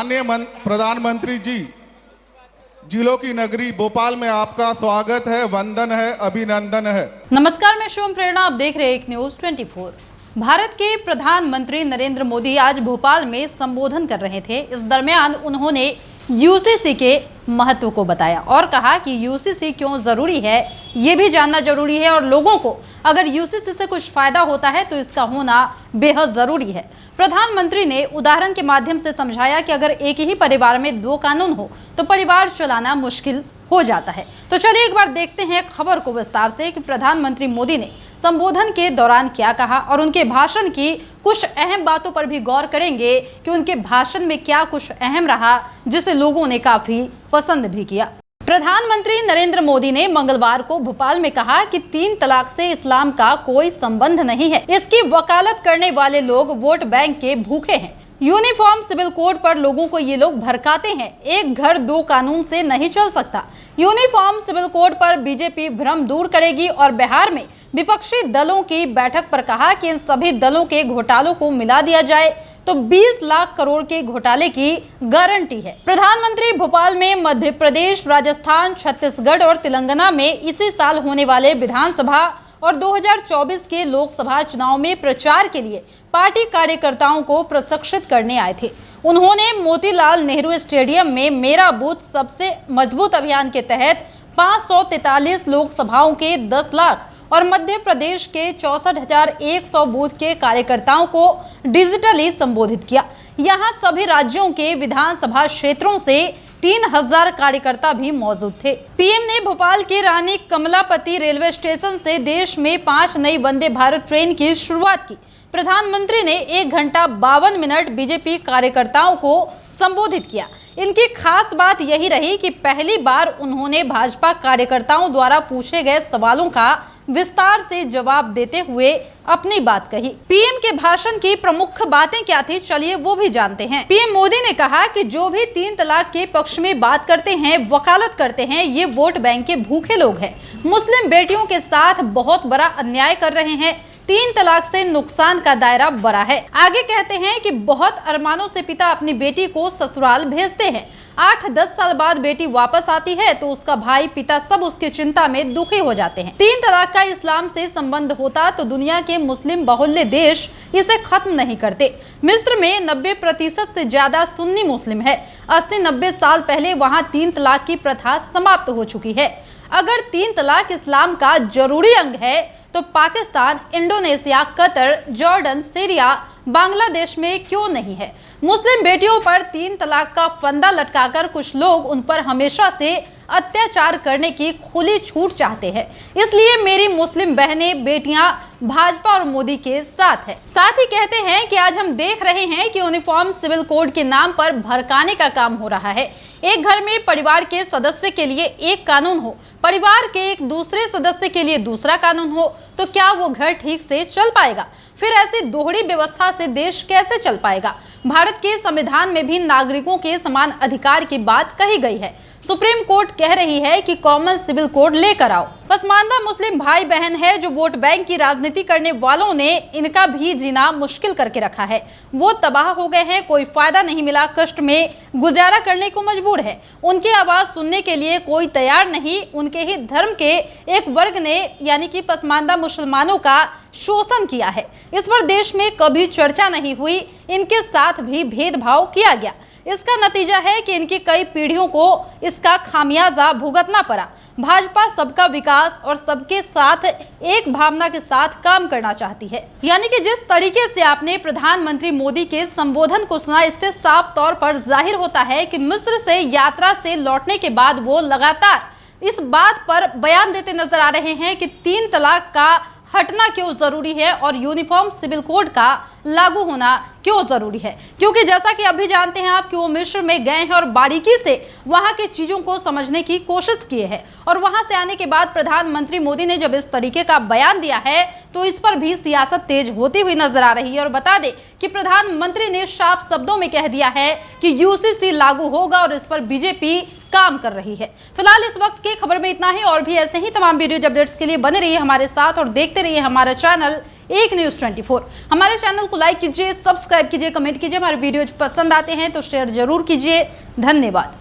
माननीय प्रधानमंत्री जी, जिलों की नगरी भोपाल में आपका स्वागत है, वंदन है, अभिनंदन है। नमस्कार, मैं शिवम प्रेरणा, आप देख रहे हैं एक न्यूज 24। भारत के प्रधानमंत्री नरेंद्र मोदी आज भोपाल में संबोधन कर रहे थे। इस दरमियान उन्होंने यूसीसी के महत्व को बताया और कहा कि यूसीसी क्यों जरूरी है ये भी जानना जरूरी है और लोगों को अगर यूसीसी से कुछ फायदा होता है तो इसका होना बेहद जरूरी है। प्रधानमंत्री ने उदाहरण के माध्यम से समझाया कि अगर एक ही परिवार में 2 कानून हो तो परिवार चलाना मुश्किल हो जाता है। तो चलिए एक बार देखते हैं खबर को विस्तार से कि प्रधानमंत्री मोदी ने संबोधन के दौरान क्या कहा और उनके भाषण की कुछ अहम बातों पर भी गौर करेंगे कि उनके भाषण में क्या कुछ अहम रहा जिसे लोगों ने काफी पसंद भी किया। प्रधानमंत्री नरेंद्र मोदी ने मंगलवार को भोपाल में कहा कि 3 तलाक से इस्लाम का कोई संबंध नहीं है। इसकी वकालत करने वाले लोग वोट बैंक के भूखे हैं। यूनिफॉर्म सिविल कोड पर लोगों को ये लोग भड़काते हैं। एक घर 2 कानून से नहीं चल सकता। यूनिफॉर्म सिविल कोड पर बीजेपी भ्रम दूर करेगी और बिहार में विपक्षी दलों की बैठक पर कहा कि इन सभी दलों के घोटालों को मिला दिया जाए तो 20 लाख करोड़ के घोटाले की गारंटी है। प्रधानमंत्री भोपाल में मध्य प्रदेश, राजस्थान, छत्तीसगढ़ और तेलंगाना में इसी साल होने वाले विधानसभा और 2024 के लोकसभा चुनाव में प्रचार के लिए पार्टी कार्यकर्ताओं को प्रशिक्षित करने आए थे। उन्होंने मोतीलाल नेहरू स्टेडियम में मेरा बूथ सबसे मजबूत अभियान के तहत 543 लोकसभाओं के 10 लाख और मध्य प्रदेश के 64,100 बूथ के कार्यकर्ताओं को डिजिटली संबोधित किया। यहाँ सभी राज्यों के विधानसभा क्षेत्रों से 3,000 कार्यकर्ता भी मौजूद थे। पीएम ने भोपाल के रानी कमलापति रेलवे स्टेशन से देश में 5 नई वंदे भारत ट्रेन की शुरुआत की। प्रधानमंत्री ने 1 घंटा 52 मिनट बीजेपी कार्यकर्ताओं को संबोधित किया। इनकी खास बात यही रही कि पहली बार उन्होंने भाजपा कार्यकर्ताओं द्वारा पूछे गए सवालों का विस्तार से जवाब देते हुए अपनी बात कही। पीएम के भाषण की प्रमुख बातें क्या थी, चलिए वो भी जानते हैं। पीएम मोदी ने कहा कि जो भी 3 तलाक के पक्ष में बात करते हैं, वकालत करते हैं, ये वोट बैंक के भूखे लोग हैं। मुस्लिम बेटियों के साथ बहुत बड़ा अन्याय कर रहे हैं। 3 तलाक से नुकसान का दायरा बड़ा है। आगे कहते हैं कि बहुत अरमानों से पिता अपनी बेटी को ससुराल भेजते हैं। 8-10 साल बाद बेटी वापस आती है तो उसका भाई, पिता सब उसकी चिंता में दुखी हो जाते हैं। 3 तलाक का इस्लाम से संबंध होता तो दुनिया के मुस्लिम बहुल्य देश इसे खत्म नहीं करते। मिस्र में 90% से ज्यादा सुन्नी मुस्लिम है। 80-90 साल पहले वहाँ 3 तलाक की प्रथा समाप्त हो चुकी है। अगर 3 तलाक इस्लाम का जरूरी अंग है तो Pakistan, Indonesia, Qatar, Jordan, Syria, Bangladesh में क्यों नहीं है? मुस्लिम बेटियों पर 3 तलाक का फंदा लटकाकर कुछ लोग उन पर हमेशा से अत्याचार करने की खुली छूट चाहते हैं। इसलिए मेरी मुस्लिम बहनें, बेटियां भाजपा और मोदी के साथ है। साथ ही कहते हैं कि आज हम देख रहे हैं कि यूनिफॉर्म सिविल कोड के नाम पर भड़काने का काम हो रहा है। एक घर में परिवार के सदस्य के लिए एक कानून हो, परिवार के एक दूसरे सदस्य के लिए दूसरा कानून हो तो क्या वो घर ठीक से चल पाएगा? फिर ऐसी दोहरी व्यवस्था से देश कैसे चल पाएगा? भारत के संविधान में भी नागरिकों के समान अधिकार की बात कही गई है। सुप्रीम कोर्ट कह रही है कि कॉमन सिविल कोड लेकर आओ। पसमानदा मुस्लिम भाई बहन है जो वोट बैंक की राजनीति करने वालों ने इनका भी जीना मुश्किल करके रखा है। वो तबाह हो गए हैं, कोई फायदा नहीं मिला, कष्ट में गुजारा करने को मजबूर है। उनकी आवाज सुनने के लिए कोई तैयार नहीं। उनके ही धर्म के एक वर्ग ने यानी कि पसमानदा मुसलमानों का शोषण किया है। इस पर देश में कभी चर्चा नहीं हुई। इनके साथ भी भेदभाव किया गया। इसका नतीजा है कि इनकी कई पीढ़ियों को इसका खामियाजा भुगतना पड़ा। भाजपा सबका विकास और सबके साथ एक भावना के साथ काम करना चाहती है। यानी कि जिस तरीके से आपने प्रधानमंत्री मोदी के संबोधन को सुना, इससे साफ तौर पर जाहिर होता है कि मिस्र से यात्रा से लौटने के बाद वो लगातार इस बात पर बयान देते नजर आ रहे हैं कि 3 तलाक का हटना क्यों जरूरी है और यूनिफॉर्म सिविल कोड का लागू होना क्यों जरूरी है। क्योंकि जैसा कि अभी जानते हैं आप कि वो मिस्र में गए हैं और बारीकी से वहां की चीजों को समझने की कोशिश किए हैं और वहां से आने के बाद प्रधानमंत्री मोदी ने जब इस तरीके का बयान दिया है तो इस पर भी सियासत तेज होती हुई नजर आ रही है। और बता दें कि प्रधानमंत्री ने साफ शब्दों में कह दिया है कि यूसीसी लागू होगा और इस पर बीजेपी काम कर रही है। फिलहाल इस वक्त की खबर में इतना ही। और भी ऐसे ही तमाम वीडियो अपडेट्स के लिए बने रहिए हमारे साथ और देखते रहिए हमारा चैनल एक न्यूज़ 24। हमारे चैनल को लाइक कीजिए, सब्सक्राइब कीजिए, कमेंट कीजिए। हमारे वीडियोज पसंद आते हैं तो शेयर जरूर कीजिए। धन्यवाद।